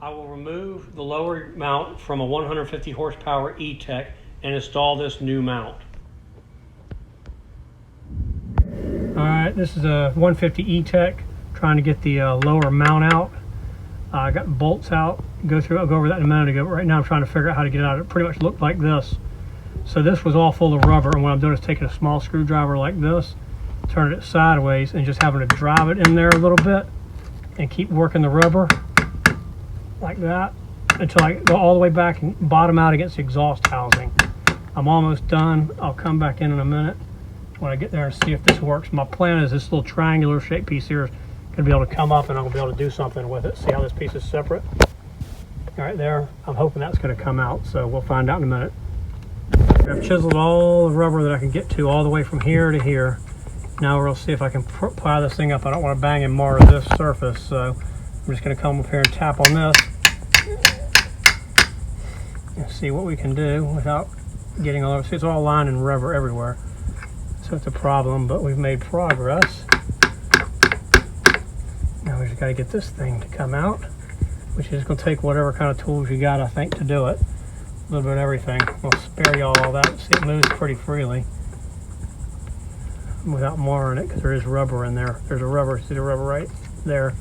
I will remove the lower mount from a 150 horsepower Etec and install this new mount. Alright, this is a 150 Etec, trying to get the lower mount out. I got bolts out. I'll go over that in a minute ago, but right now I'm trying to figure out how to get it out. It pretty much looked like this. So this was all full of rubber, and what I'm doing is taking a small screwdriver like this, turning it sideways, and just having to drive it in there a little bit and keep working the rubber like that until I go all the way back and bottom out against the exhaust housing. I'm almost done. I'll come back in a minute when I get there and see if this works. My plan is this little triangular shaped piece here is going to be able to come up, and I'm going to be able to do something with it. See how this piece is separate? All right, there. I'm hoping that's going to come out, so we'll find out in a minute. I've chiseled all the rubber that I can get to all the way from here to here. Now we'll see if I can ply this thing up. I don't want to bang and mar this surface, so I'm just going to come up here and tap on this and see what we can do without getting all over. See, it's all lined in rubber everywhere, so it's a problem, but we've made progress. Now we just got to get this thing to come out, which is going to take whatever kind of tools you got, I think, to do it. A little bit of everything. We'll spare y'all all that. See, it moves pretty freely without marring it, because there is rubber in there. There's a rubber, see the rubber right there?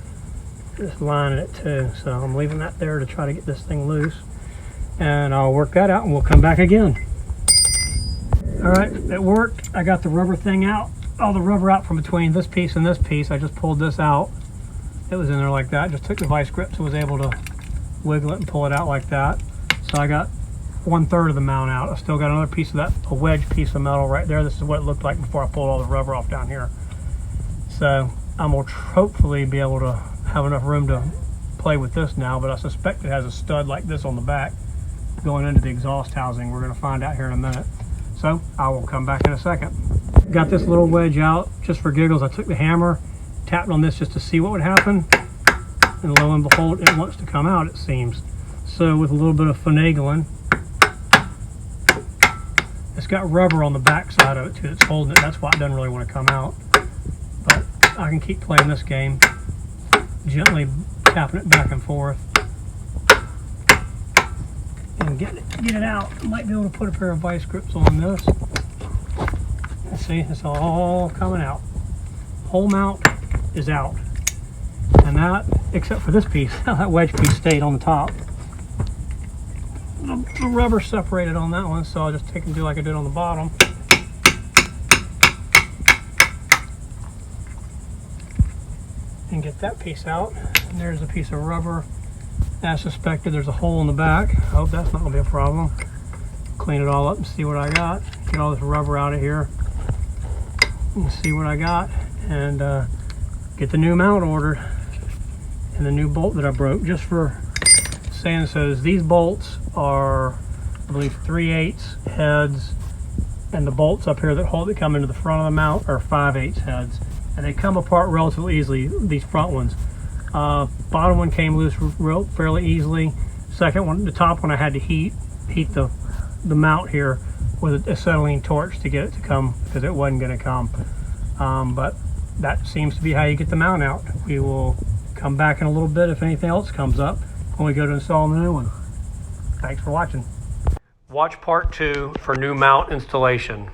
Just lining it too. So I'm leaving that there to try to get this thing loose, and I'll work that out and we'll come back again. All right, it worked. I got the rubber thing out, all the rubber out from between this piece and this piece. I just pulled this out. It was in there like that. Just took the vice grips and was able to wiggle it and pull it out like that. So I got 1/3 of the mount out. I still got another piece of that, a wedge piece of metal right there. This is what it looked like before I pulled all the rubber off down here. So I'm going to hopefully be able to have enough room to play with this now, but I suspect it has a stud like this on the back going into the exhaust housing. We're going to find out here in a minute. So I will come back in a second. Got this little wedge out just for giggles. I took the hammer, tapped on this just to see what would happen, and lo and behold, it wants to come out, it seems. So with a little bit of finagling, it's got rubber on the back side of it too that's holding it. That's why it doesn't really want to come out. But I can keep playing this game, gently tapping it back and forth and get it out. I might be able to put a pair of vice grips on this. Let's see, it's all coming out. Whole mount is out. And that, except for this piece, that wedge piece stayed on the top. The rubber separated on that one, so I'll just take and do like I did on the bottom. And get that piece out. And there's a piece of rubber. As suspected, there's a hole in the back. I hope that's not going to be a problem. Clean it all up and see what I got. Get all this rubber out of here and see what I got. And get the new mount ordered and the new bolt that I broke, just for saying so. These bolts are, I believe, 3/8 heads, and the bolts up here that come into the front of the mount are 5/8 heads, and they come apart relatively easily, these front ones. Bottom one came loose fairly easily. Second one, the top one, I had to heat the mount here with a acetylene torch to get it to come, because it wasn't going to come. But that seems to be how you get the mount out. We will come back in a little bit if anything else comes up when we go to install the new one. Thanks for watching. Watch part 2 for new mount installation.